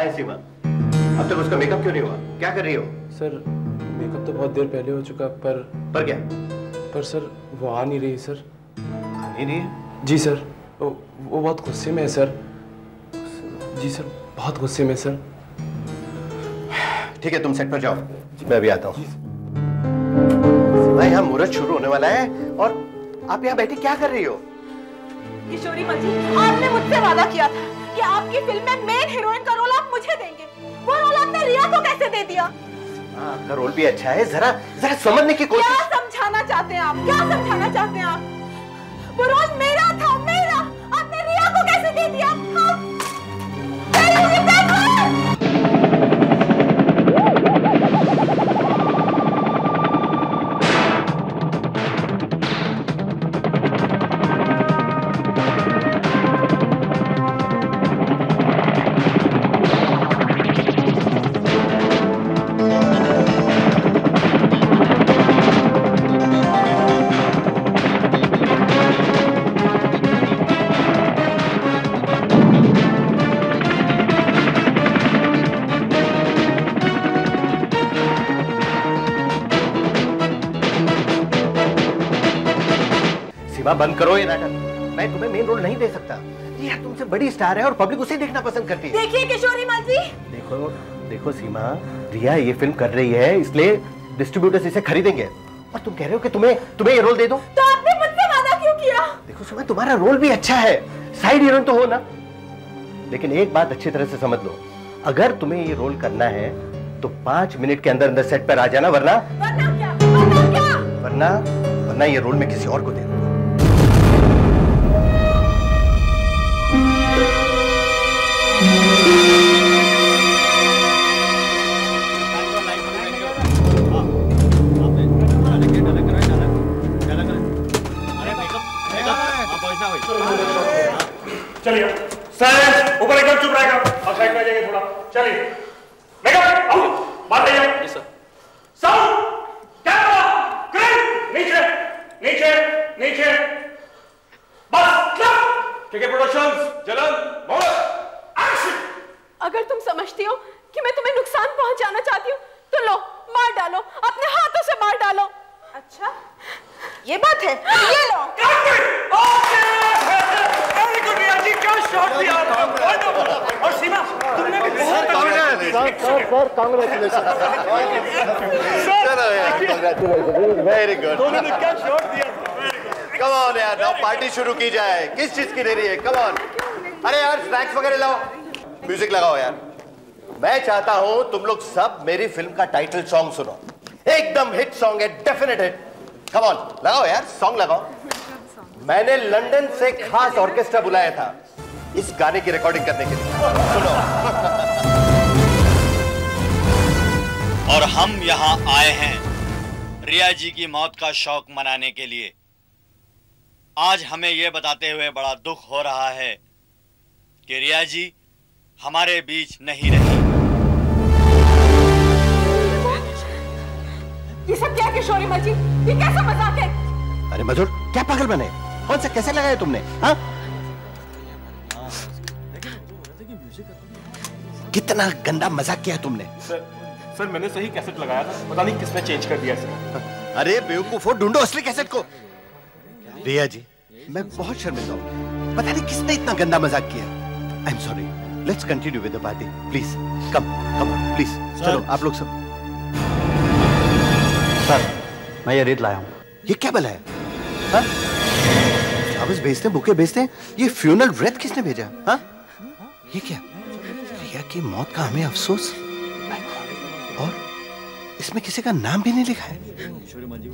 है सीमा? अब तक उसका मेकअप क्यों नहीं हुआ? क्या कर रही हो? सर मेकअप तो बहुत देर पहले हो चुका, पर क्या? पर सर वो आ नहीं रही सर। आ नहीं रही है? जी सर, वो बहुत गुस्से में है सर। जी सर, बहुत गुस्से में सर। ठीक है, तुम सेट पर जाओ, मैं अभी आता हूँ। यहाँ मुहूर्त शुरू होने वाला है और आप यहाँ बैठी क्या कर रही हो? किशोरी माँ जी, आपने मुझसे वादा किया था कि आपकी फिल्म में मेन हीरोइन का रोल आप मुझे देंगे। वो रोल आपने रिया को कैसे दे दिया? आपका रोल भी अच्छा है, जरा समझने की कोशिश। क्या समझाना चाहते हैं आप? क्या समझाना चाहते हैं आप? वो रोल मेरा था, मेरा। आपने रिया को कैसे दे दिया? बंद करो ये नाटक। मैं तुम्हें मेन रोल नहीं दे सकता। रिया तुमसे बड़ी स्टार है और पब्लिक उसे देखना पसंद करती है। देखिए किशोरी माँ जी, देखो सीमा, रिया ये फिल्म कर रही है इसलिए डिस्ट्रीब्यूटर्स इसे खरीदेंगे और तुम कह रहे हो कि तुम्हें ये रोल दे दूं? तो आपने मुझसे वादा क्यों किया? देखो सीमा, तुम्हारा रोल भी अच्छा है, साइड हीरोइन तो हो ना, लेकिन एक बात अच्छी तरह से समझ लो, अगर तुम्हें ये रोल करना है तो 5 मिनट के अंदर सेट पर आ जाना, वरना ये रोल मैं किसी और को दे दूंगा। चलिए साइलेंस, ऊपर एकदम चुप रहेगा और साइड में जाइए थोड़ा। चलिए मेकअप आओ, बात है yes sir. Sound, camera, crane, नीचे नीचे नीचे, बस ठीक है। प्रोडक्शंस, जलन, मोड़, एक्शन। अगर तुम समझती हो कि मैं तुम्हें नुकसान पहुंचाना चाहती हूँ तो लो, मार डालो, अपने हाथों से मार डालो। अच्छा ये बात है, ये लो। वेरी गुड रिया जी, क्या शॉट दिया आपने। और सीमा तुमने भी बहुत सर कांग्रेचुलेशन। Very good. तुमने क्या शॉट दिया। कम ऑन यार, नाउ पार्टी शुरू की जाए। किस चीज की देरी है? Come on. अरे यार स्नैक्स वगैरह लाओ, म्यूजिक लगाओ यार। मैं चाहता हूं तुम लोग सब मेरी फिल्म का टाइटल सॉन्ग सुनो, एकदम हिट सॉन्ग है, डेफिनेट हिट। कम ऑन लगाओ यार, सॉन्ग लगाओ। मैंने लंदन से खास ऑर्केस्ट्रा बुलाया था इस गाने की रिकॉर्डिंग करने के लिए, सुनो। और हम यहाँ आए हैं रिया जी की मौत का शौक मनाने के लिए। आज हमें यह बताते हुए बड़ा दुख हो रहा है कि रिया जी हमारे बीच नहीं रही। ये सब क्या किशोरी माँ जी, ये कैसा मजाक है? अरे मधुर, क्या पागल बने? कौन सा कैसे लगाया तुमने? हाँ? कितना गंदा मजाक किया तुमने। सर मैंने सही कैसेट लगाया था, पता नहीं किसने चेंज कर दिया सर। अरे बेवकूफो, ढूंढो असली कैसेट को। रिया जी मैं बहुत शर्मिंदा हूँ, पता नहीं किसने इतना गंदा मजाक किया। I am sorry, let's continue with the party please. Come please, चलो आप लोग सब। सर मैं ये रीत लाया हूँ। ये क्या भला है? हाँ? फ्लावर्स भेजते हैं, बुके भेजते हैं, ये फ्यूनरल व्रेथ किसने भेजा? हाँ? ये क्या? रिया की मौत का हमें अफसोस, और इसमें किसी का नाम भी नहीं लिखा है।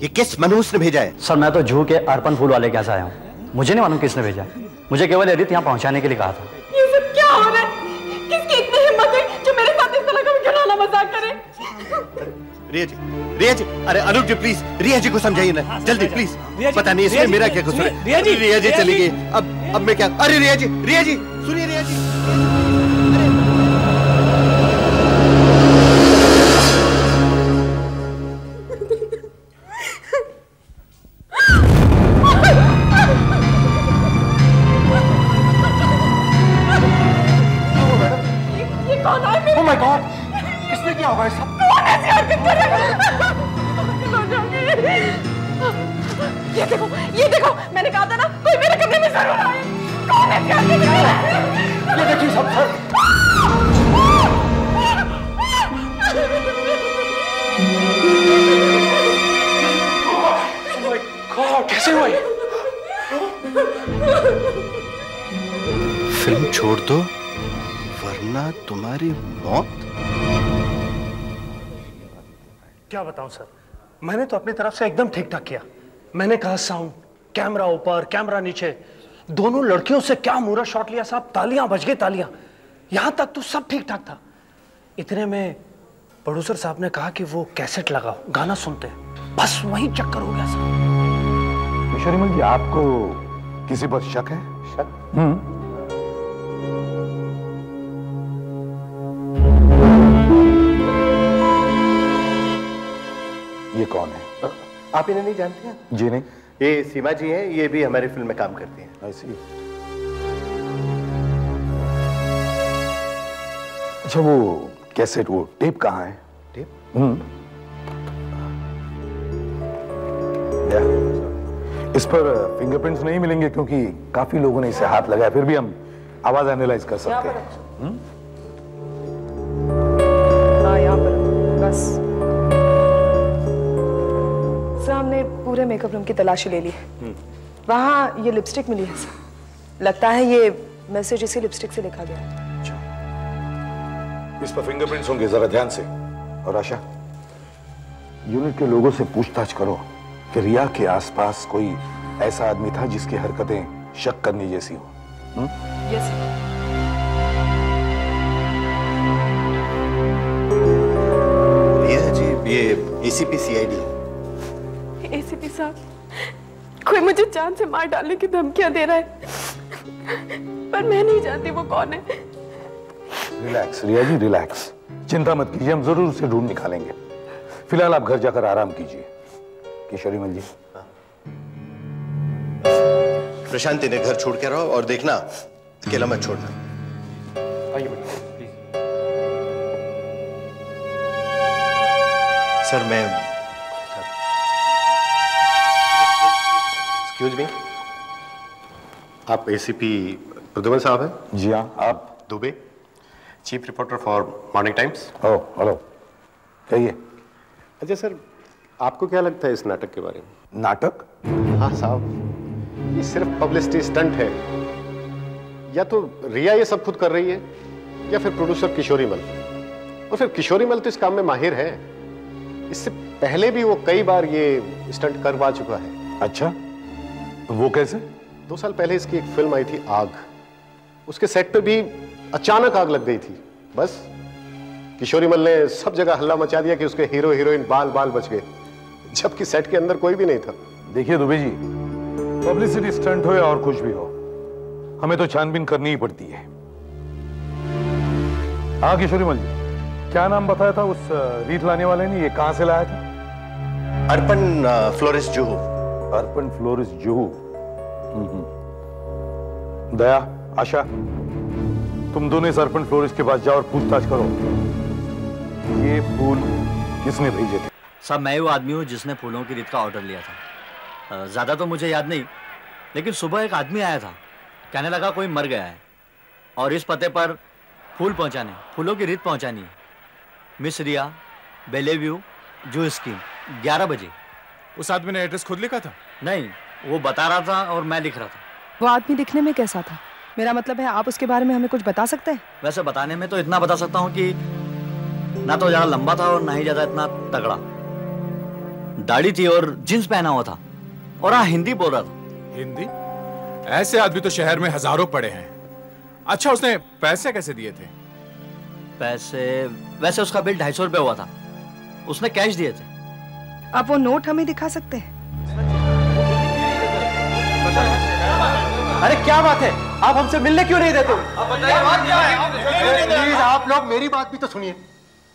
ये किस मनुष्य ने भेजा है? सर मैं तो जूहू के अर्पण फूल वाले के यहाँ से आया हूँ, मुझे नहीं मालूम किसने भेजा। मुझे केवल ये रीत यहाँ पहुँचाने के लिए कहा था। ये सब क्या हो रहा है? किसकी इतनी हिम्मत है जो मेरे साथ इस तरह का घिनौना मजाक करे? रिया जी, अरे अनुप जी प्लीज रिया जी को समझाइए ना जल्दी प्लीज। पता नहीं इसमें मेरा क्या कसूर है। रिया जी चली गई, अब मैं क्या? अरे रिया जी सुनिए रिया जी। ये कौन है? ये देखो, मैंने कहा था ना कोई मेरे कमरे में जरूर आए। कौन है प्यार के बिना? ये देखिए सब सर। Oh my God, कैसे हुआ ये? फिल्म छोड़ दो वरना तुम्हारी मौत। क्या बताऊं सर, मैंने तो अपनी तरफ से एकदम ठीक ठाक किया। मैंने कहा साउंड, कैमरा ऊपर कैमरा नीचे, दोनों लड़कियों से क्या मुहूर्त शॉट लिया साहब, तालियां बज गई तालियां, यहां तक तो सब ठीक ठाक था। इतने में प्रोड्यूसर साहब ने कहा कि वो कैसेट लगाओ, गाना सुनते हैं, बस वही चक्कर हो गया सर। किशोरीमल जी, आपको किसी पर शक है? शक? ये कौन है? आप इन्हें नहीं जानते हैं? जी नहीं। ये सीमा जी हैं, ये भी हमारी फिल्म में काम करती हैं। ऐसी। अच्छा, वो कैसेट, वो टेप कहाँ है? टेप? इस पर फिंगरप्रिंट्स नहीं मिलेंगे क्योंकि काफी लोगों ने इसे हाथ लगाया, फिर भी हम आवाज एनालाइज कर सकते हैं। हाँ, यहाँ पर बस। सर, हमने पूरे मेकअप रूम की तलाशी ले ली है। वहाँ ये लिपस्टिक मिली है सर। लगता है ये मैसेज इसी लिपस्टिक से लिखा गया है। इस पर फिंगरप्रिंट्स होंगे, जरा ध्यान से। और आशा, यूनिट के लोगों से पूछताछ करो कि रिया के आसपास कोई ऐसा आदमी था जिसकी हरकतें शक करने जैसी हो। यस। रिया जी, ये एसीपी सीआईडी। एसीपी साहब, कोई मुझे जान से मार डालने की धमकियां दे रहा है, पर मैं नहीं जानती वो कौन है। रिलैक्स रिया जी, रिलैक्स, चिंता मत कीजिए, हम जरूर उसे ढूंढ निकालेंगे। फिलहाल आप घर जाकर आराम कीजिए। किशोरीमल जी, प्रशांत, इन्हें घर छोड़ के रहो और देखना अकेला मत छोड़ना। आइए बेटा, प्लीज। सर, मैं एक्सक्यूज मी, आप एसीपी प्रद्युमन साहब हैं? जी हाँ। आप? Dubey, chief reporter for morning times. Oh, hello, कहिए। अच्छा सर, आपको क्या लगता है इस नाटक के बारे में? नाटक? हाँ साहब, ये सिर्फ पब्लिसिटी स्टंट है, या तो रिया ये सब खुद कर रही है या फिर प्रोड्यूसर किशोरीमल। और फिर किशोरीमल तो इस काम में माहिर है, इससे पहले भी वो कई बार ये स्टंट करवा चुका है। अच्छा, वो कैसे? 2 साल पहले इसकी एक फिल्म आई थी आग, उसके सेट पे भी अचानक आग लग गई थी। बस किशोरीमल ने सब जगह हल्ला मचा दिया कि उसके हीरो हीरोइन बाल बाल बच गए, जबकि सेट के अंदर कोई भी नहीं था। देखिए दुबे जी, पब्लिसिटी स्टंट हो या और कुछ भी हो, हमें तो छानबीन करनी ही पड़ती है। हाँ किशोरीमल जी, क्या नाम बताया था उस रीत लाने वाले ने? ये कहां से लाया था? अर्पण फ्लोरिस्ट जुहू। अर्पण फ्लोरिस्ट जुहू। दया, आशा, तुम दोनों इस अर्पण फ्लोरिस्ट के पास जाओ और पूछताछ करो, ये फूल किसने भेजे थे? साहब, मैं वो आदमी हूँ जिसने फूलों की रीत का ऑर्डर लिया था। ज्यादा तो मुझे याद नहीं, लेकिन सुबह एक आदमी आया था, कहने लगा कोई मर गया है और इस पते पर फूल पहुंचाने, फूलों की रीत पहुंचानी है। मिस रिया, बेलेव्यू, जू स्कीम, 11 बजे। उस आदमी ने एड्रेस खुद लिखा था? नहीं, वो बता रहा था और मैं लिख रहा था। वो आदमी दिखने में कैसा था? मेरा मतलब है, आप उसके बारे में हमें कुछ बता सकते हैं? वैसे बताने में तो इतना बता सकता हूँ कि ना तो ज्यादा लंबा था और ना ही ज्यादा इतना तगड़ा। दाढ़ी थी और जींस पहना हुआ था, और हाँ, हिंदी बोल रहा था। हिंदी? ऐसे आदमी तो शहर में हजारों पड़े हैं। अच्छा, उसने पैसे कैसे दिए थे? पैसे? वैसे उसका बिल 250 रुपये हुआ था, उसने कैश दिए थे। आप वो नोट हमें दिखा सकते हैं? अरे क्या बात है, आप हमसे मिलने क्यों नहीं देते? प्लीज आप लोग मेरी बात भी तो सुनिए।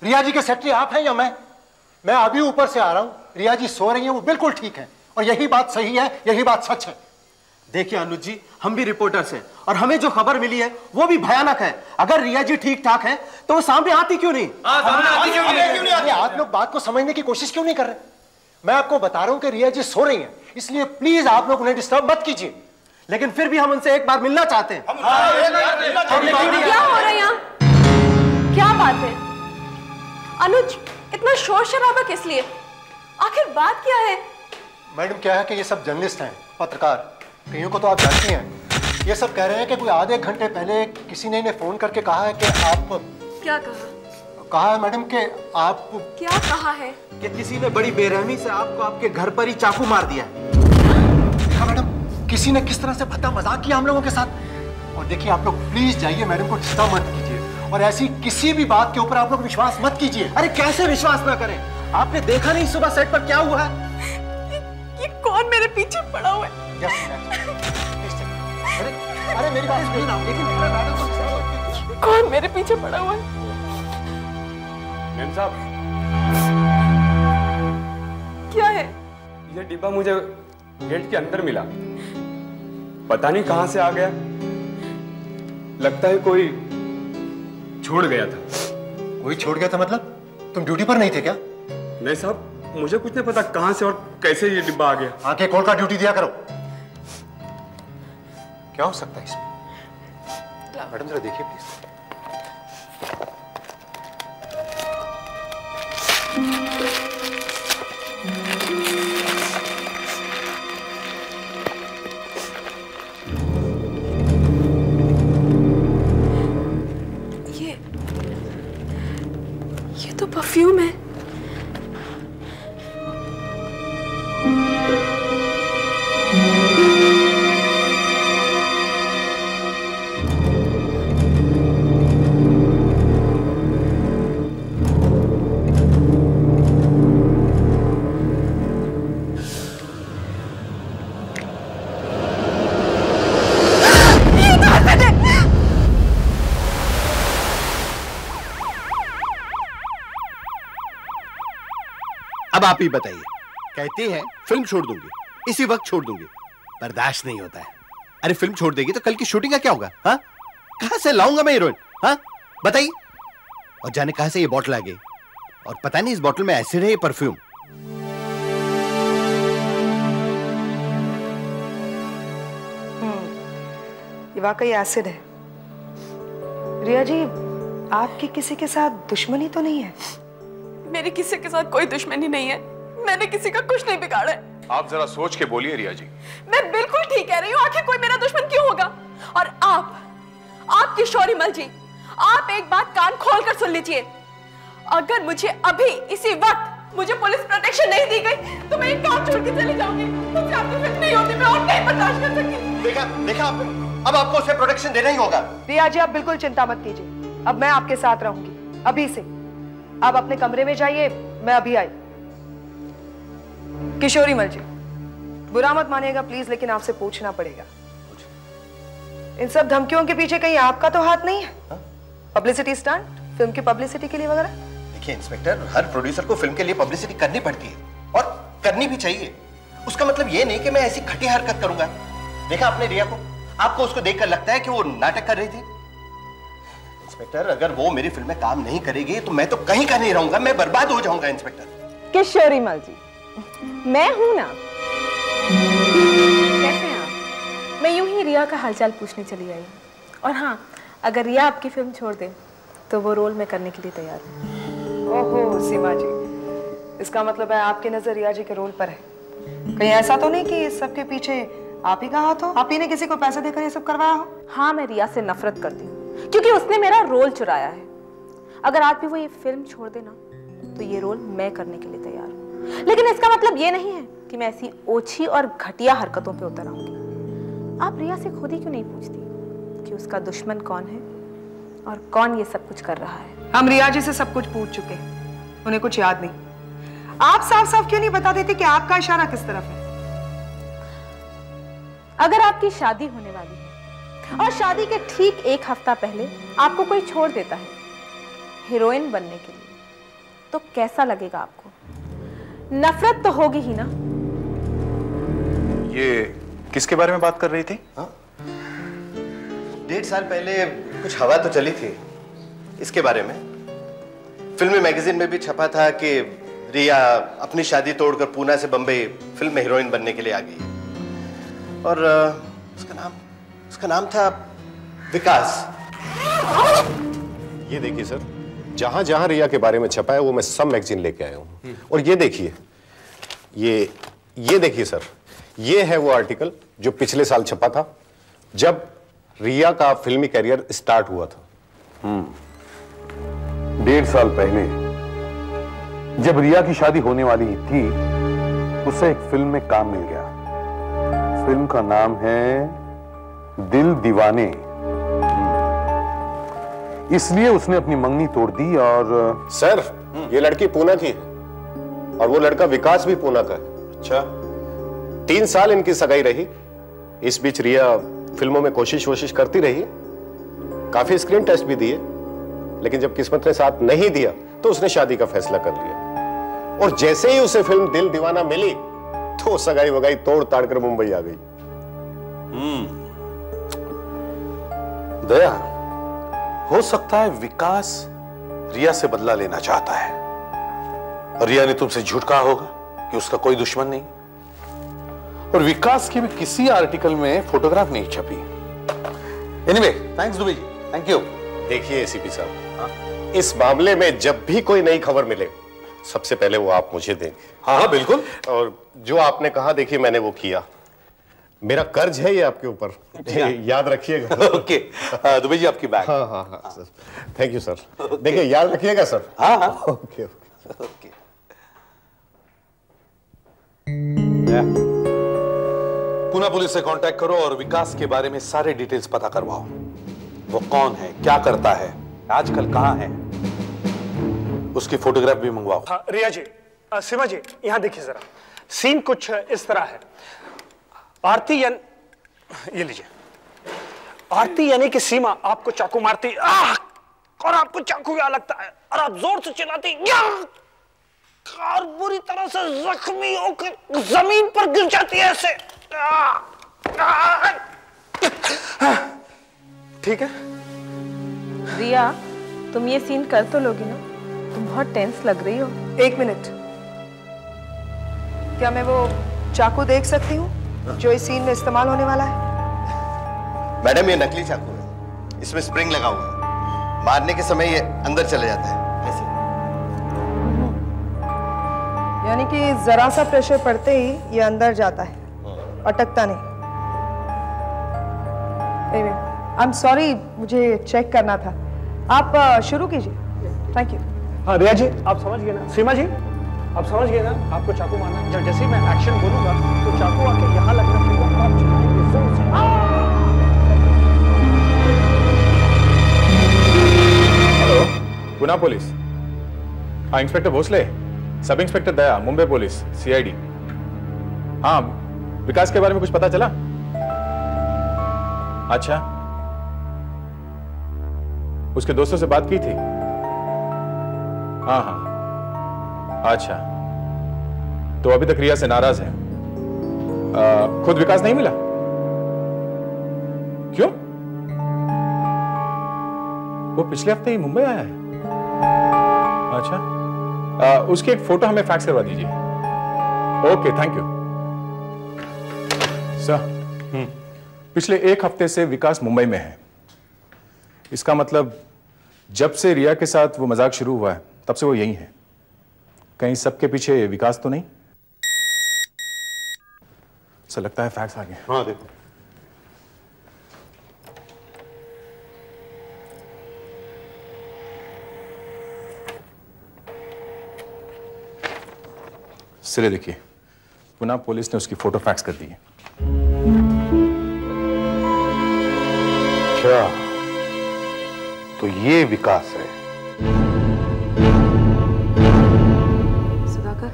रिया जी के सेक्रेटरी आप हैं या मैं? मैं अभी ऊपर से आ रहा हूँ, रिया जी सो रही हैं, वो बिल्कुल ठीक है, और यही बात सही है, यही बात सच है। देखिए अनुज जी, हम भी रिपोर्टर्स हैं और हमें जो खबर मिली है वो भी भयानक है। अगर रिया जी ठीक ठाक है तो वो सामने आती क्यों नहीं? आप लोग बात को समझने की कोशिश क्यों नहीं कर रहे? मैं आपको बता रहा हूं कि रिया जी सो रही हैं, इसलिए प्लीज आप लोग उन्हें डिस्टर्ब मत कीजिए। लेकिन फिर भी हम उनसे एक बार मिलना चाहते हैं। क्या हो रहा है यहाँ? क्या बात है? अनुज, इतना शोर शराबा किस लिए? आखिर बात क्या है? मैडम क्या है कि ये सब जर्नलिस्ट हैं, पत्रकार, कईयों को तो आप जानती हैं। ये सब कह रहे हैं कि कोई आधे घंटे पहले किसी ने इन्हें फोन करके कहा है कि आप। क्या कहा? कहा है मैडम कि आप। क्या कहा है? कि किसी ने बड़ी बेरहमी से आपको आपके घर पर ही चाकू मार दिया है। देखा मैडम, किसी ने किस तरह से भद्दा मजाक किया हम लोगों के साथ। और देखिए आप लोग प्लीज जाइए, मैडम को डिस्टर्ब मत कीजिए और ऐसी किसी भी बात के ऊपर आप लोग विश्वास मत कीजिए। अरे कैसे विश्वास ना करें? आपने देखा नहीं सुबह सेट पर क्या हुआ है? ये कौन मेरे पीछे पड़ा हुआ है? अरे मेरी बात सुनिए ना, लेकिन मैडम कौन मेरे पीछे पड़ा हुआ है? मैम साहब, क्या है? ये डिब्बा मुझे गेट के अंदर मिला, पता नहीं कहां से आ गया। लगता है कोई छोड़ गया था। कोई छोड़ गया था मतलब? तुम ड्यूटी पर नहीं थे क्या? नहीं साहब, मुझे कुछ नहीं पता कहां से और कैसे ये डिब्बा आ गया। आंखें खोलकर ड्यूटी दिया करो। क्या हो सकता है इसमें? मैडम जरा देखिए प्लीज। ये तो परफ्यूम है। अब आप ही बताइए, कहती है फिल्म छोड़ दूंगी, इसी वक्त छोड़ दूंगी, बर्दाश्त नहीं होता है। अरे फिल्म छोड़ देगी तो कल की शूटिंग का क्या होगा? हाँ, कहां से लाऊंगा मैं हीरोइन? हाँ बताइए। और जाने कहां से ये बॉटल आ गई, और पता नहीं इस बॉटल में एसिड है या परफ्यूम। ये वाकई एसिड है। रिया जी, आपकी किसी के साथ दुश्मनी तो नहीं है? मेरी किसी के साथ कोई दुश्मनी नहीं है। मैंने किसी का कुछ नहीं बिगाड़ा है। आप जरा सोच के बोलिए रिया जी। मैं बिल्कुल ठीक कह रही हूँ। आखिर कोई मेरा दुश्मन क्यों होगा? और आप किशोरी मल जी, आप एक बात कान खोल कर सुन लीजिए। अगर मुझे अभी इसी वक्त मुझे पुलिस प्रोटेक्शन नहीं दी गई तो मैं एक काम छोड़ के चली जाऊंगी। मुझसे आपकी फिक्र नहीं होती, मैं और नहीं बर्दाश्त कर सकती। देखा अब आपको उसे प्रोटेक्शन देना ही होगा। रिया जी, आप बिल्कुल चिंता मत कीजिए, अब मैं आपके साथ रहूंगी अभी से। आप अपने कमरे में जाइए, मैं अभी आई। किशोरी मल जी, बुरा मत मानिएगा प्लीज, लेकिन आपसे पूछना पड़ेगा, इन सब धमकियों के पीछे कहीं आपका तो हाथ नहीं है? पब्लिसिटी स्टंट, फिल्म की पब्लिसिटी के लिए वगैरह? देखिए इंस्पेक्टर, हर प्रोड्यूसर को फिल्म के लिए पब्लिसिटी करनी पड़ती है और करनी भी चाहिए। उसका मतलब ये नहीं कि मैं ऐसी घटिया हरकत करूंगा। देखा आपने रिया को? आपको उसको देखकर लगता है कि वो नाटक कर रही थी? इंस्पेक्टर, अगर वो मेरी फिल्म में काम नहीं करेगी तो मैं तो कहीं का नहीं रहूंगा, मैं बर्बाद हो जाऊंगा। इंस्पेक्टर किशोरी मल जी, मैं हूं ना। कैसे हैं आप? मैं यूं ही रिया का हालचाल पूछने चली आई। और हाँ, अगर रिया आपकी फिल्म छोड़ दे तो वो रोल मैं करने के लिए तैयार हूं। ओहो सीमा जी, इसका मतलब है आपकी नजर रिया जी के रोल पर है। कहीं ऐसा तो नहीं कि इस सब के पीछे आप ही का हाथ हो? आप ही ने किसी को पैसे देकर ये सब करवाया हो? हाँ, मैं रिया से नफरत करती हूँ क्योंकि उसने मेरा रोल चुराया है। अगर आज भी वो ये फिल्म छोड़ देना तो ये रोल मैं करने के लिए तैयार हूँ। लेकिन इसका मतलब ये नहीं है कि मैं ऐसी ओछी और घटिया हरकतों पे उतर आऊंगी। आप रिया से खुद ही क्यों नहीं पूछती कि उसका दुश्मन कौन है और कौन ये सब कुछ कर रहा है? हम रिया जी से सब कुछ पूछ चुके हैं, उन्हें कुछ याद नहीं। आप साफ साफ क्यों नहीं बता देते कि आपका इशारा किस तरफ है? अगर आपकी शादी होने वाली है और शादी के ठीक एक हफ्ता पहले आपको कोई छोड़ देता है हीरोइन बनने के लिए, तो कैसा लगेगा आपको? नफरत तो होगी ही ना। ये किसके बारे में बात कर रही थी? 1.5 साल पहले कुछ हवा तो चली थी इसके बारे में। फिल्मी मैगजीन में भी छपा था कि रिया अपनी शादी तोड़कर पूना से बंबई फिल्म में हीरोइन बनने के लिए आ गई और उसका नाम था विकास। ये देखिए सर, जहां जहां रिया के बारे में छपा है वो मैं सब मैगजीन लेके आया हूं। और ये देखिए, ये देखिए सर, ये है वो आर्टिकल जो पिछले साल छपा था जब रिया का फिल्मी करियर स्टार्ट हुआ था। 1.5 साल पहले जब रिया की शादी होने वाली थी, उसे एक फिल्म में काम मिल गया। फिल्म का नाम है दिल दीवाने। इसलिए उसने अपनी मंगनी तोड़ दी और सर, ये लड़की पूना की है और वो लड़का विकास भी पूना का है। अच्छा। 3 साल इनकी सगाई रही। इस बीच रिया फिल्मों में कोशिश करती रही, काफी स्क्रीन टेस्ट भी दिए, लेकिन जब किस्मत ने साथ नहीं दिया तो उसने शादी का फैसला कर लिया। और जैसे ही उसे फिल्म दिल दीवाना मिली तो सगाई वगाई तोड़ ताड़ कर मुंबई आ गई। दया, हो सकता है विकास रिया से बदला लेना चाहता है और रिया ने तुमसे झूठ कहा होगा कि उसका कोई दुश्मन नहीं। और विकास की भी किसी आर्टिकल में फोटोग्राफ नहीं छपी। Anyway, thanks Dubey ji, thank you. देखिए एसीपी साहब, इस मामले में जब भी कोई नई खबर मिले सबसे पहले वो आप मुझे देंगे। हाँ बिल्कुल। और जो आपने कहा, देखिए मैंने वो किया। मेरा कर्ज है ये आपके ऊपर, याद रखिएगा। ओके दुबे जी, आपकी बैग। हाँ सर, थैंक यू सर। देखिए याद रखिएगा सर। हाँ ओके ओके। पूना पुलिस से कांटेक्ट करो और विकास के बारे में सारे डिटेल्स पता करवाओ। वो कौन है, क्या करता है, आजकल कहाँ है, उसकी फोटोग्राफ भी मंगवाओ। हाँ, रिया जी, सीमा जी, यहाँ देखिए जरा। सीन कुछ इस तरह है। आरती ये लीजिए। आरती यानी कि सीमा आपको चाकू मारती और आपको चाकू यहाँ लगता है और आप जोर से चिल्लाती और बुरी तरह से जख्मी होकर जमीन पर गिर जाती है ऐसे। ठीक है रिया, तुम ये सीन कर तो लोगी ना? तुम बहुत टेंस लग रही हो। 1 मिनट, क्या मैं वो चाकू देख सकती हूँ जो इस सीन में इस्तेमाल होने वाला है? मैडम, ये नकली चाकू है, इसमें स्प्रिंग लगा हुआ है। मारने के समय ये अंदर चले जाता है ऐसे। यानी कि जरा सा प्रेशर पड़ते ही ये अंदर जाता है, अटकता नहीं। आई एम सॉरी, मुझे चेक करना था। आप शुरू कीजिए। Thank you. हाँ रिया जी, आप समझ गए ना? सीमा जी, आप समझ गए ना? आपको चाकू मारना, जब जैसे ही मैं एक्शन बोलूंगा तो चाकू आके यहाँ लगना चाहिए। आप चिल्लाएंगे जोर से। Hello, Poona police. हाँ, इंस्पेक्टर भोसले, सब इंस्पेक्टर दया, मुंबई पुलिस, सीआईडी। हाँ, विकास के बारे में कुछ पता चला? अच्छा, उसके दोस्तों से बात की थी? हाँ, अच्छा, तो अभी तक रिया से नाराज है। खुद विकास नहीं मिला? क्यों? वो पिछले हफ्ते ही मुंबई आया है। अच्छा, उसकी एक फोटो हमें फैक्स करवा दीजिए। Okay, thank you sir. पिछले 1 हफ्ते से विकास मुंबई में है। इसका मतलब जब से रिया के साथ वो मजाक शुरू हुआ है तब से वो यहीं है। कहीं सबके पीछे विकास तो नहीं? सर, लगता है फैक्स आ गए। हाँ देखो। सिरे देखिए, पुनः पुलिस ने उसकी फोटो फैक्स कर दी है। अच्छा, तो ये विकास है। सुधाकर,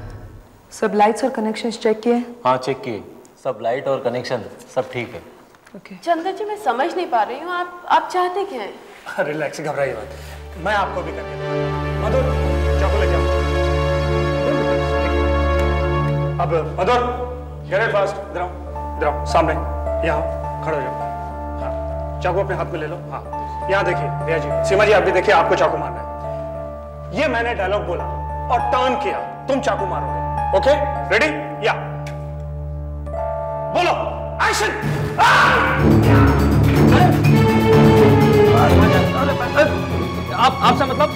सब लाइट्स और कनेक्शंस चेक किए? हाँ, चेक किए। सब लाइट और कनेक्शन सब ठीक है। ओके। चंद्र जी, मैं समझ नहीं पा रही हूँ, आप चाहते क्या हैं? रिलैक्स, घबराइए मत, मैं आपको भी करके दूंगा। मधुर, चाकू ले जाओ। अब मधुर, गेट इट फास्ट। इधर आओ, सामने, यहाँ खड़े हो जाओ। हाँ, चाकू अपने हाथ में ले लो। हाँ, यहाँ देखिए रिया जी, सीमा जी, आप भी देखिए, आपको चाकू मारना है। ये मैंने डायलॉग बोला और टर्न किया तुम चाकू मारोगे। Okay, ready? या बोलो, एक्शन। आपसे मतलब?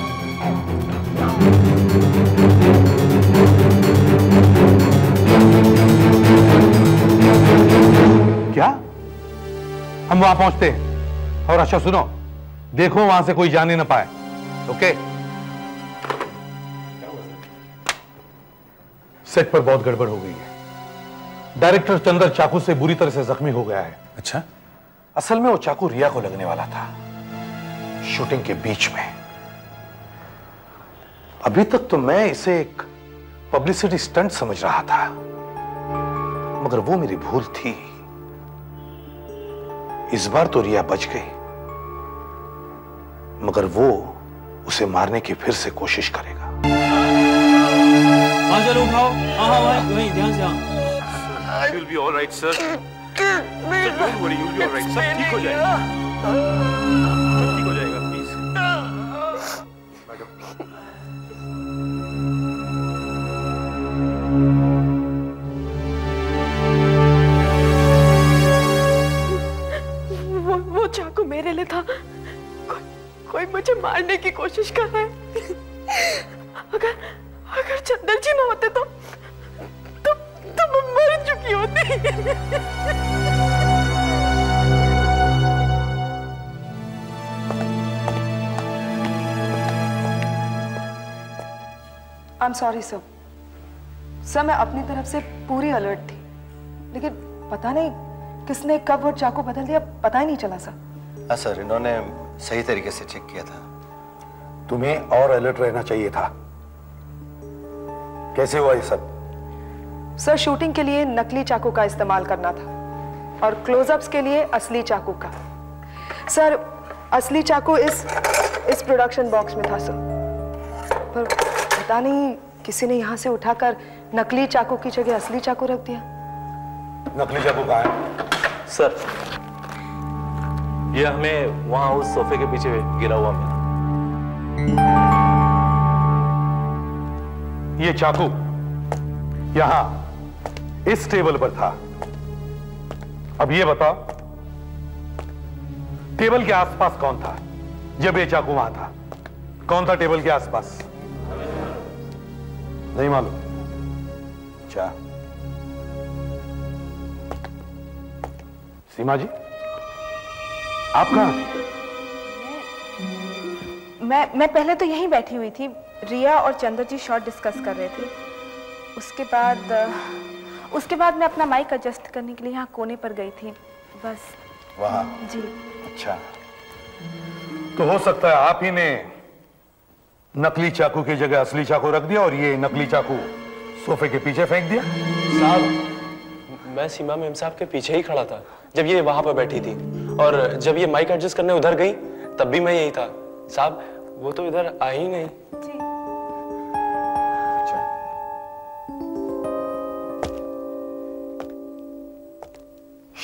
क्या? हम वहां पहुंचते हैं और अच्छा सुनो, देखो वहां से कोई जाने ना पाए। ओके? सेट पर बहुत गड़बड़ हो गई है। डायरेक्टर चंदर चाकू से बुरी तरह से जख्मी हो गया है। अच्छा? असल में वो चाकू रिया को लगने वाला था, शूटिंग के बीच में। अभी तक तो मैं इसे एक पब्लिसिटी स्टंट समझ रहा था, मगर वो मेरी भूल थी। इस बार तो रिया बच गई, मगर वो उसे मारने की फिर से कोशिश करेगा। हाँ चलो उठाओ। हाँ वहीं ध्यान से। हाँ You'll be all right, sir. Don't worry, you'll be all right. सब ठीक हो जाएगा। सब ठीक हो जाएगा, प्लीज। वो चाकू मेरे लिए था। कोई मुझे मारने की कोशिश कर रहा है। अगर चंदर जी ना होते तो मैं मर चुकी होती। I am sorry sir. Sir मैं अपनी तरफ से पूरी अलर्ट थी, लेकिन पता नहीं किसने कब वो चाकू बदल दिया, पता ही नहीं चला सर। हाँ सर, इन्होंने सही तरीके से चेक किया था। तुम्हें और अलर्ट रहना चाहिए था। कैसे हुआ ये सब? सर शूटिंग के लिए नकली चाकू का इस्तेमाल करना था और क्लोजअप्स के लिए असली चाकू का। सर असली चाकू इस प्रोडक्शन बॉक्स में था सर, पर पता नहीं किसी ने यहाँ से उठाकर नकली चाकू की जगह असली चाकू रख दिया। नकली चाकू कहाँ है? सर ये हमें वहां उस सोफे के पीछे गिरा हुआ मिला। ये चाकू यहां इस टेबल पर था। अब ये बताओ, टेबल के आसपास कौन था जब ये चाकू वहां था? कौन था टेबल के आसपास? नहीं मालूम? अच्छा, सीमा जी आप कहां थे? मैं पहले तो यहीं बैठी हुई थी। रिया और चंदर जी शॉट डिस्कस कर रहे थे। उसके बाद मैं अपना माइक एडजस्ट करने के लिए यहाँ कोने पर गई थी बस। वहां? जी। अच्छा, तो हो सकता है आप ही ने नकली चाकू की जगह असली चाकू रख दिया और ये नकली चाकू सोफे के पीछे फेंक दिया। साहब मैं सीमा मैम साहब के पीछे ही खड़ा था जब ये वहां पर बैठी थी, और जब ये माइक एडजस्ट करने उधर गई तब भी मैं यही था। साहब वो तो इधर आई ही नहीं। अच्छा,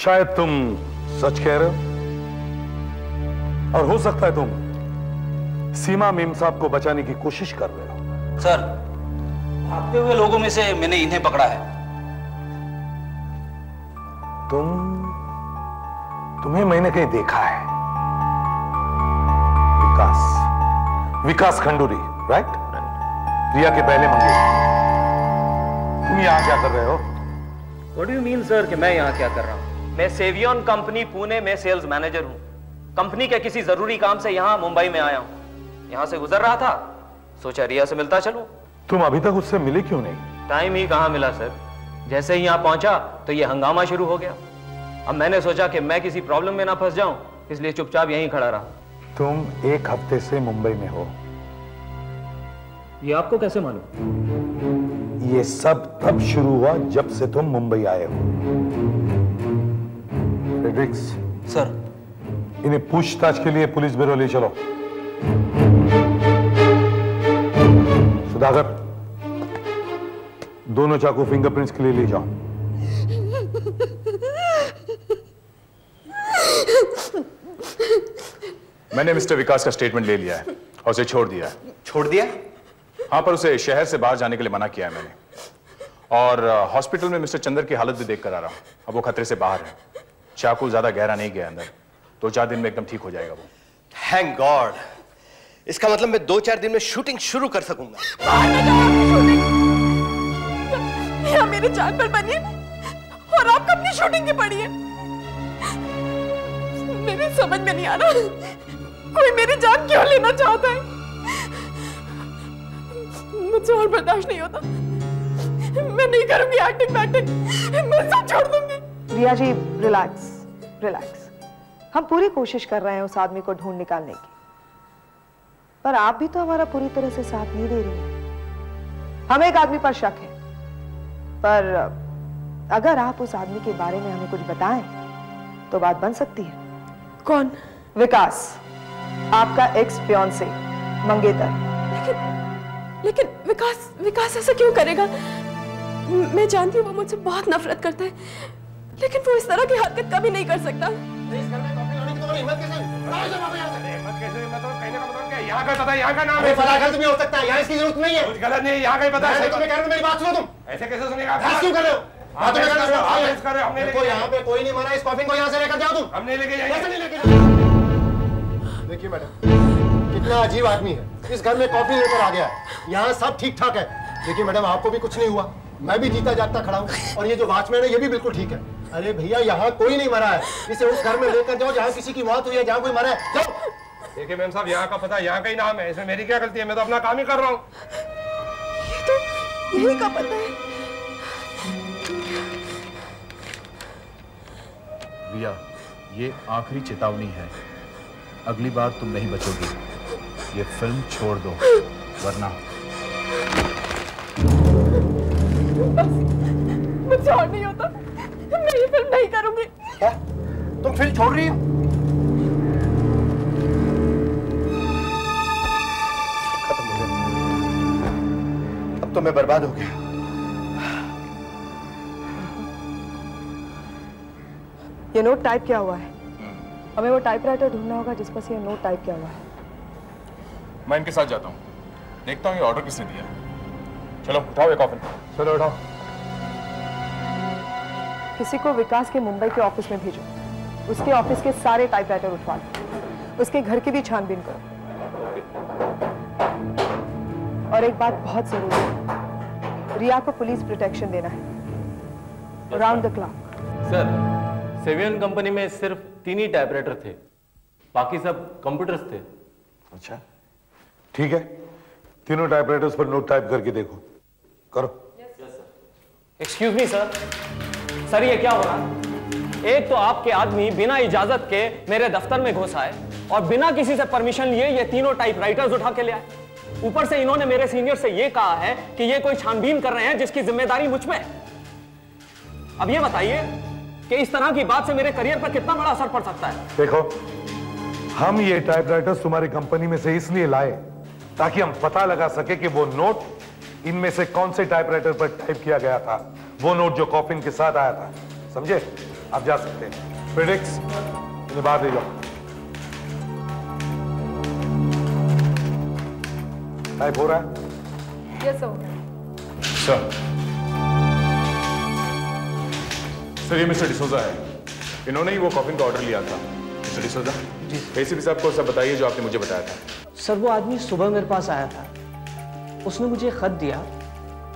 शायद तुम सच कह रहे हो, और हो सकता है तुम सीमा मीम साहब को बचाने की कोशिश कर रहे हो। सर भागते हुए लोगों में से मैंने इन्हें पकड़ा है। तुम्हें मैंने कहीं देखा है। विकास खंडूरी, राइट? रिया के पहले मंगे। तुम यहाँ क्या कर रहे हो? What do you mean, sir, कि मैं यहाँ क्या कर रहा हूँ? मैं सेवियन कंपनी पुणे में सेल्स मैनेजर हूँ। कंपनी के किसी जरूरी काम से यहाँ मुंबई में आया हूँ। यहाँ से गुजर रहा था, सोचा रिया से मिलता चलूं। तुम अभी तक उससे मिले क्यों नहीं? टाइम ही कहाँ मिला सर। जैसे ही यहाँ पहुंचा तो ये हंगामा शुरू हो गया। अब मैंने सोचा कि मैं किसी प्रॉब्लम में ना फंस जाऊं, इसलिए चुपचाप यहीं खड़ा रहा। तुम एक हफ्ते से मुंबई में हो। ये आपको कैसे मालूम? ये सब तब शुरू हुआ जब से तुम मुंबई आए हो। फ्रेडरिक्स सर, इन्हें पूछताछ के लिए पुलिस ब्यूरो ले चलो। सुधाकर, दोनों चाकू फिंगरप्रिंट्स के लिए ले जाओ। मैंने मिस्टर विकास का स्टेटमेंट ले लिया है और उसे छोड़ दिया है। छोड़ दिया? हाँ, पर उसे शहर से बाहर जाने के लिए मना किया है मैंने। और हॉस्पिटल में मिस्टर चंदर की हालत भी देख कर आ रहा हूँ। अब वो खतरे से बाहर है। चाकू ज्यादा गहरा नहीं गया अंदर। 2-4 दिन में एकदम ठीक हो जाएगा वो। Thank God. इसका मतलब मैं 2-4 दिन में शूटिंग शुरू कर सकूंगा। यहाँ मेरे जान पर बनिए और आपको अपनी शूटिंग की पड़ी है। मेरी समझ में नहीं आ रहा, कोई मेरी जान क्यों लेना चाहता है। मुझसे और बर्दाश्त नहीं होता। मैं नहीं करूंगी एक्टिंग बैक्टिंग, मैं सब छोड़ दूंगी। रिया जी रिलैक्स रिलैक्स, हम पूरी कोशिश कर रहे हैं उस आदमी को ढूंढ निकालने की, पर आप भी तो हमारा पूरी तरह से साथ नहीं दे रही हैं। हमें एक आदमी पर शक है, पर अगर आप उस आदमी के बारे में हमें कुछ बताएं तो बात बन सकती है। कौन? विकास, आपका एक्स फियांसे मंगेतर। लेकिन विकास ऐसा क्यों करेगा? मैं जानती हूँ वो मुझसे बहुत नफरत करता है, लेकिन वो इस तरह की हरकत कभी नहीं कर सकता। यहाँ का पता, यहाँ का नाम है। पता गलत भी हो सकता है, यहाँ इसकी जरूरत नहीं है। कुछ गलत नहीं है, यहाँ का ही पता है। तुम्हें कह रहा हूँ, मेरी बात सुनो तुम। ऐसे कैसे सुनेगा? क्यों कर रहे हो? देखो यहाँ पे कोई नहीं मरा, इस कॉफिन को यहाँ से लेकर जाओ तुम। हम नहीं लेके जाएंगे। कैसे नहीं लेके जाओ? देखिए मैडम, कितना अजीब आदमी है, इस घर में कॉफी लेकर आ गया है। यहाँ सब ठीक ठाक है। देखिए मैडम, आपको भी कुछ नहीं हुआ, मैं भी जीता जागता खड़ा हूँ, और ये जो वॉचमैन है ये भी बिल्कुल ठीक है। अरे भैया, यहाँ कोई नहीं मरा है, इसे उस घर में लेकर जाओ जहाँ किसी की मौत हुई है, जहाँ कोई मरा है। जाओ। देखिए मैम साहब, यहाँ का पता, यहाँ का ही नाम है, इसमें मेरी क्या गलती है? मैं तो अपना काम ही कर रहा हूँ। ये तो यही का पता है। रिया, ये आखिरी चेतावनी है, अगली बार तुम नहीं बचोगी। ये फिल्म छोड़ दो, वरना मुझसे और नहीं होता, मैं ये फिल्म नहीं करूंगी। क्या? तुम फिल्म छोड़ रही हो? खत्म हो गया, अब तो मैं बर्बाद हो गया। ये नोट टाइप किया हुआ है, हमें वो टाइपराइटर ढूंढना होगा जिस पर से ये नोट टाइप किया हुआ है। मैं इनके साथ जाता हूँ, देखता हूँ ये ऑर्डर किसने दिया। चलो उठाओ ये कॉफिन। चलो उठाओ। किसी को विकास के मुंबई के ऑफिस में भेजो, उसके ऑफिस के सारे टाइपराइटर उठवा लो, उसके घर की भी छानबीन करो। और एक बात बहुत जरूरी है, रिया को पुलिस प्रोटेक्शन देना है राउंड द क्लॉक। सर, सेवियन कंपनी में सिर्फ 3 ही टाइपराइटर थे, बाकी सब कंप्यूटर्स थे। अच्छा ठीक है, तीनों टाइपराइटर्स पर नोट टाइप करके देखो। करो। एक्सक्यूज मी सर, सर ये क्या हो रहा है? एक तो आपके आदमी बिना इजाजत के मेरे दफ्तर में घुस आए और बिना किसी से परमिशन लिए ये तीनों टाइपराइटर्स उठा के ले आए। ऊपर से इन्होंने मेरे सीनियर से ये कहा है कि ये कोई छानबीन कर रहे हैं जिसकी जिम्मेदारी मुझ पे है। अब ये बताइए कि इस तरह की बात से मेरे करियर पर कितना बड़ा असर पड़ सकता है। देखो, हम ये टाइपराइटर्स तुम्हारी कंपनी में से इसलिए लाए ताकि हम पता लगा सके कि वो नोट इनमें से कौन से टाइपराइटर पर टाइप किया गया था, वो नोट जो कॉफिन के साथ आया था। समझे? आप जा सकते हैं। प्रेडिक्स, इन्हें बाहर ले जाओ। टाइप हो रहा है? Yes sir. सर ये मिस्टर डिसोजा है, इन्होंने ही वो कॉफिन का ऑर्डर लिया था। मिस्टर डिसोजा जी, एसीपी साहब को सब बताइए जो आपने मुझे बताया था। सर वो आदमी सुबह मेरे पास आया था, उसने मुझे खत दिया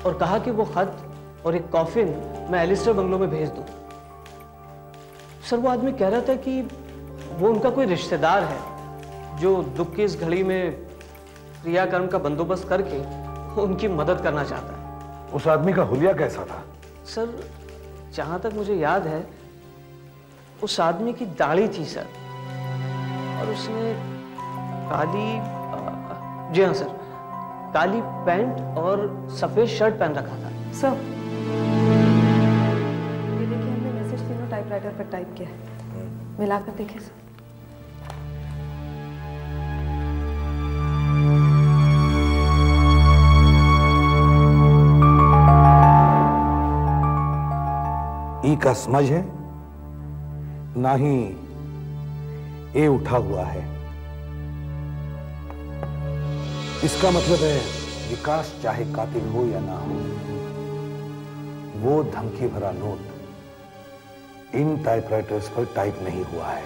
और कहा कि वो खत और एक कॉफिन मैं एलिस्टर बंगलो में भेज दूं। सर वो आदमी कह रहा था कि वो उनका कोई रिश्तेदार है जो दुख की इस घड़ी में क्रियाकर्म का बंदोबस्त करके उनकी मदद करना चाहता है। उस आदमी का हुलिया कैसा था? सर जहां तक मुझे याद है उस आदमी की दाढ़ी थी सर, और उसने काली, जी हाँ सर, काली पैंट और सफेद शर्ट पहन रखा था। सर ये देखिए, हमने मैसेज तीनों टाइपराइटर पर टाइप किया है, मिलाकर देखिए सर। ई का समझ है, ना ही ए उठा हुआ है। इसका मतलब है विकास चाहे कातिल हो या ना हो, वो धमकी भरा नोट इन टाइपराइटर्स पर टाइप नहीं हुआ है।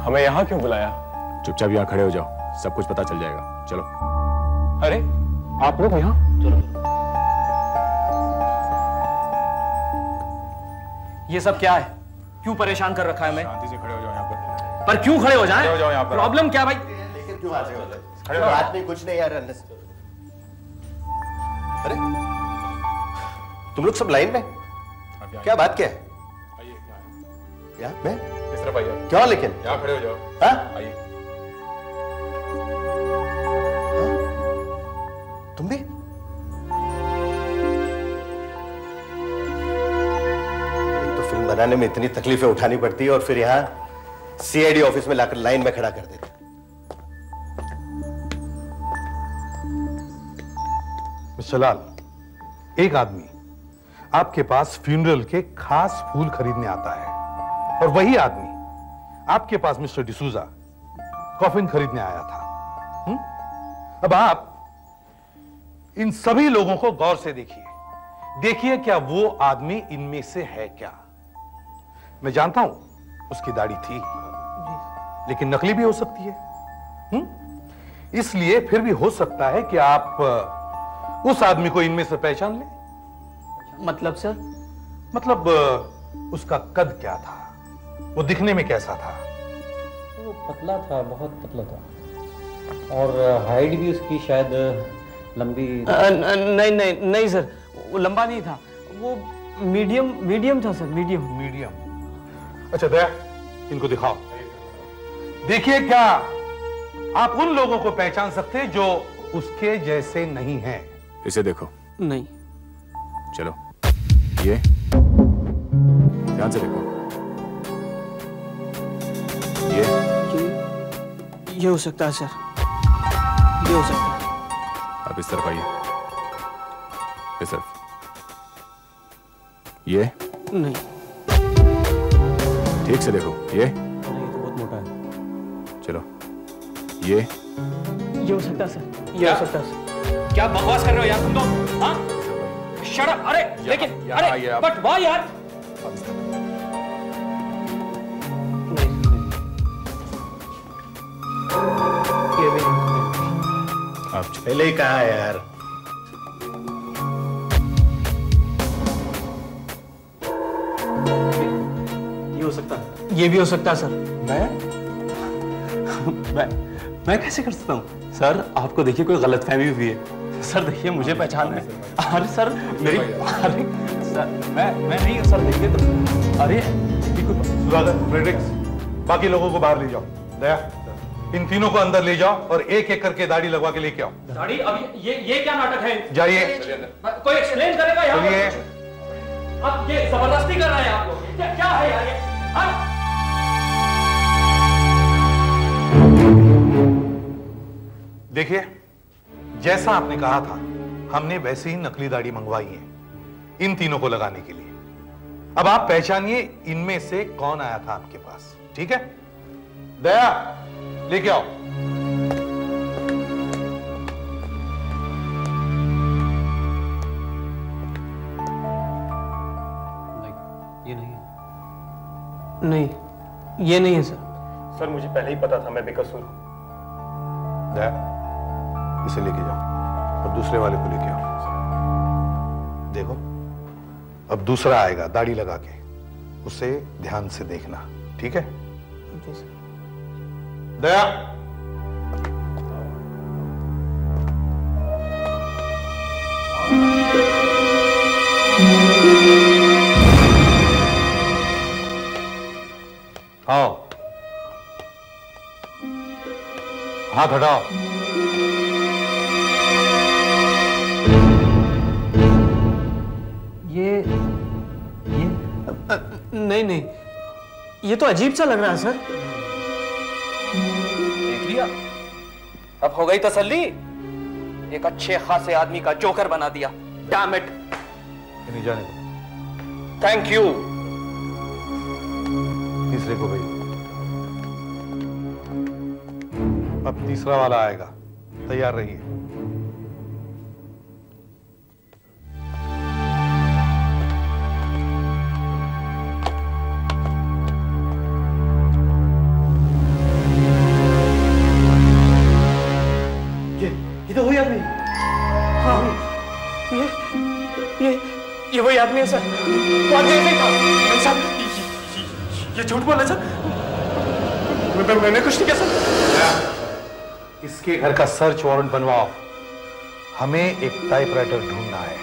हमें यहां क्यों बुलाया? चुपचाप यहां खड़े हो जाओ, सब कुछ पता चल जाएगा। चलो। अरे आप लोग यहां? ये सब क्या है? क्यों परेशान कर रखा है हमें? शांति से खड़े हो जाओ यहाँ पर। क्यों खड़े हो जाएं? खड़े हो जाओ यहाँ पर। प्रॉब्लम क्या भाई? लेकिन क्यों हाथ खड़े हो? बात नहीं, कुछ नहीं यार। अरे तुम लोग सब लाइन में? क्या बात क्या है? क्या मैं इस तरफ आइए। क्यों? लेकिन यहाँ खड़े हो जाओ। हाँ? आइए। तुम भी? तो फिल्म बनाने में इतनी तकलीफें उठानी पड़ती है और फिर यहाँ सीआईडी ऑफिस में लाकर लाइन में खड़ा कर देते। मिस्टर लाल, एक आदमी आपके पास फ्यूनरल के खास फूल खरीदने आता है और वही आदमी आपके पास मिस्टर डिसूजा कॉफिन खरीदने आया था। अब आप इन सभी लोगों को गौर से देखिए क्या वो आदमी इनमें से है क्या? मैं जानता हूं उसकी दाढ़ी थी, लेकिन नकली भी हो सकती है। इसलिए फिर भी हो सकता है कि आप उस आदमी को इनमें से पहचान लें। मतलब सर? मतलब उसका कद क्या था, वो दिखने में कैसा था? वो पतला था, बहुत पतला था, और हाइट भी उसकी शायद लंबी। नहीं सर, वो लंबा नहीं था, वो मीडियम था सर, मीडियम। अच्छा दया, इनको दिखाओ। देखिए क्या आप उन लोगों को पहचान सकते हैं जो उसके जैसे नहीं हैं? इसे देखो। नहीं। चलो, ये ध्यान से देखो। ये हो सकता है सर, ये हो सकता है। आप इस तरफ आइए, इस तरफ। ये नहीं। ठीक से देखो। ये नहीं, तो बहुत मोटा है। चलो, ये हो सकता है सर, ये हो सकता है सर। क्या बकवास कर रहे हो यार तुम लोग? हाँ? Shut up! अरे लेकिन अरे बट वाह यार। ये भी आप पहले ही कहा है यार। ये हो सकता है, ये भी हो सकता है सर। मैं कैसे कर सकता हूँ सर? आपको देखिए कोई गलतफहमी हुई है सर। देखिए मुझे पहचान है। अरे सर मेरी, अरे सर मैं नहीं सर। देखिए तो, अरे सुधाकर, फ्रेडरिक्स, बाकी लोगों को बाहर ले जाओ। दया, इन तीनों को अंदर ले जाओ और एक एक करके दाढ़ी लगवा के लेके आओ। दाढ़ी? अब ये क्या नाटक है? जाइए। कोई एक्सप्लेन करेगा यार? चलिए। अब ये जबरदस्ती कर रहे हैं आप लोग। क्या है यार ये? हाँ? देखिए, जैसा आपने कहा था, हमने वैसे ही नकली दाढ़ी मंगवाई है इन तीनों को लगाने के लिए। अब आप पहचानिए इनमें से कौन आया था आपके पास, ठीक है? दया, लेके आओ। ये नहीं है। नहीं, ये नहीं है सर। सर मुझे पहले ही पता था मैं बेकसूर हूं। दया, इसे लेके जाओ और दूसरे वाले को लेके आओ। देखो, अब दूसरा आएगा दाढ़ी लगा के, उसे ध्यान से देखना, ठीक है? दया, आओ, हाथ हटाओ। नहीं, ये तो अजीब सा लग रहा है सर। देख लिया? अब हो गई तसल्ली? एक अच्छे खासे आदमी का जोकर बना दिया। Damn it! नहीं जाने दो। Thank you. तीसरे को भाई। अब तीसरा वाला आएगा, तैयार रहिए। ये तो वही आदमी। हाँ, ये वही आदमी है सर। वो आदमी ऐसे ही था। नहीं सर, ये झूठ बोल रहे सर। मैंने कुछ नहीं किया सर। इसके घर का सर्च वारंट बनवाओ, हमें एक टाइपराइटर ढूंढना है।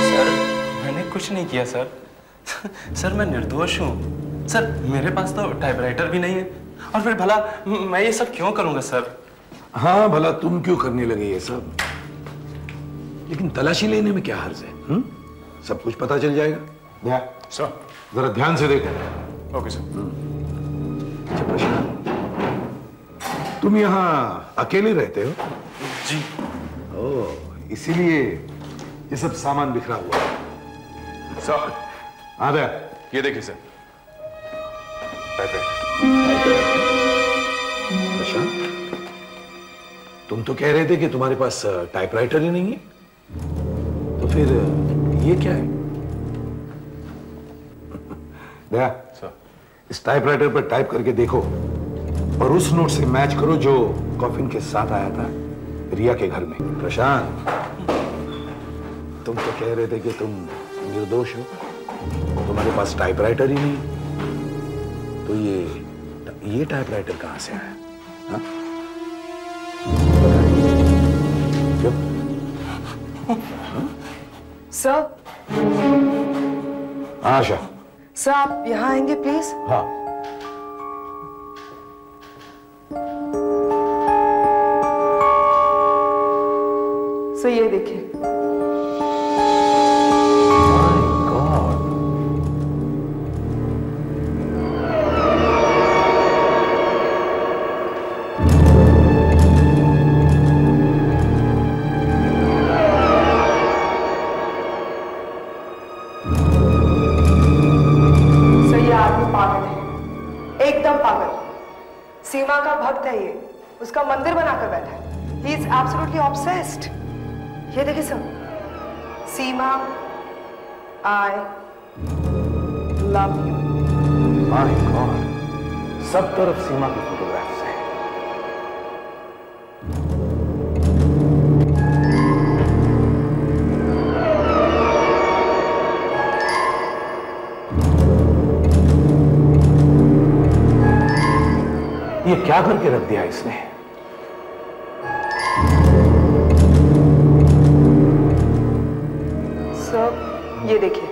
सर मैंने कुछ नहीं किया सर। सर मैं निर्दोष हूँ सर। मेरे पास तो टाइपराइटर भी नहीं है, और फिर भला मैं ये सब क्यों करूंगा सर? हाँ भला तुम क्यों करने लगे ये सब, लेकिन तलाशी लेने में क्या हर्ज है? सब कुछ पता चल जाएगा। सर जरा ध्यान से देखो। Okay sir. अच्छा प्रशांत, तुम यहाँ अकेले रहते हो? जी। ओह, इसीलिए ये सब सामान बिखरा हुआ है। सर आधा ये देखिए सर। प्रशांत, तुम तो कह रहे थे कि तुम्हारे पास टाइपराइटर ही नहीं है, तो फिर ये क्या है? दया, इस टाइपराइटर पर टाइप करके देखो और उस नोट से मैच करो जो कॉफिन के साथ आया था रिया के घर में। प्रशांत, तुम तो कह रहे थे कि तुम निर्दोष हो, तुम्हारे पास टाइपराइटर ही नहीं, तो ये टाइपराइटर कहां से आया? हाँ? सर। आशा। सर आप यहाँ आएंगे प्लीज? हाँ। सर ये देखिए। सीमा का भक्त है ये, उसका मंदिर बनाकर बैठा है। He is absolutely obsessed. ये देखिए sir, Seema, I love you. My God, सब तरफ सीमा की फोटोग्राफ्स हैं। ये क्या करके रख दिया इसने? सर ये देखिए,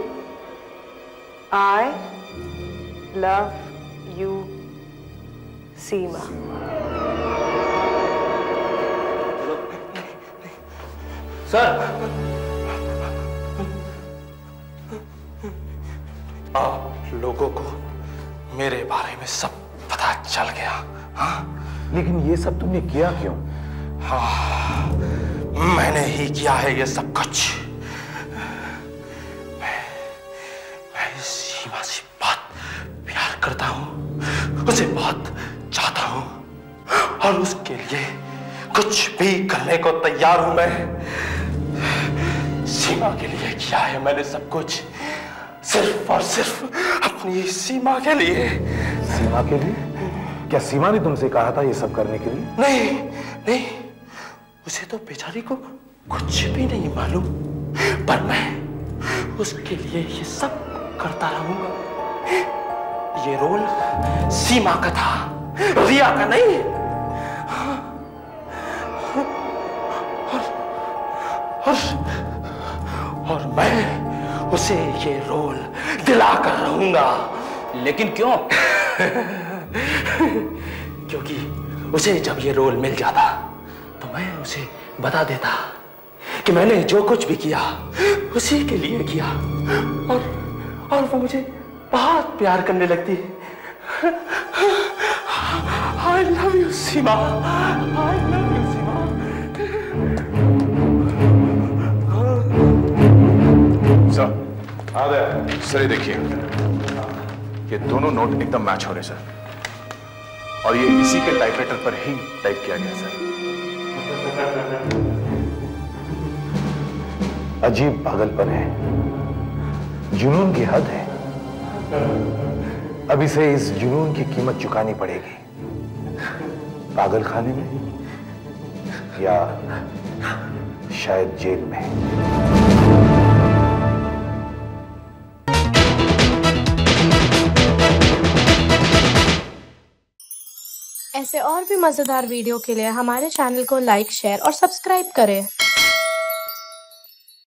I love you Seema. Sir आप लोगों को मेरे बारे में सब पता चल गया। हाँ? लेकिन ये सब तुमने किया क्यों? हाँ, मैंने ही किया है ये सब कुछ। मैं सीमा से बहुत प्यार करता हूँ, उसे बहुत चाहता हूँ, और उसके लिए कुछ भी करने को तैयार हूं मैं। सीमा के लिए किया है मैंने सब कुछ, सिर्फ और सिर्फ अपनी सीमा के लिए। सीमा के लिए? क्या सीमा ने तुमसे कहा था ये सब करने के लिए? नहीं नहीं, उसे तो बेचारी को कुछ भी नहीं मालूम, पर मैं उसके लिए ये सब करता रहूंगा। ये रोल सीमा का था, रिया का नहीं। और मैं उसे ये रोल दिलाकर रहूंगा। लेकिन क्यों? क्योंकि उसे जब ये रोल मिल जाता तो मैं उसे बता देता कि मैंने जो कुछ भी किया उसी के लिए किया, और वो मुझे बहुत प्यार करने लगती। I love you Seema, I love you सीमा। आ गया सर। ये देखिए, ये दोनों नोट एकदम मैच हो रहे सर, और ये इसी के टाइपराइटर पर ही टाइप किया गया सर। अजीब पागलपन है, जुनून की हद है। अब इसे इस जुनून की कीमत चुकानी पड़ेगी, पागल खाने में या शायद जेल में। ऐसे और भी मजेदार वीडियो के लिए हमारे चैनल को लाइक, शेयर और सब्सक्राइब करें।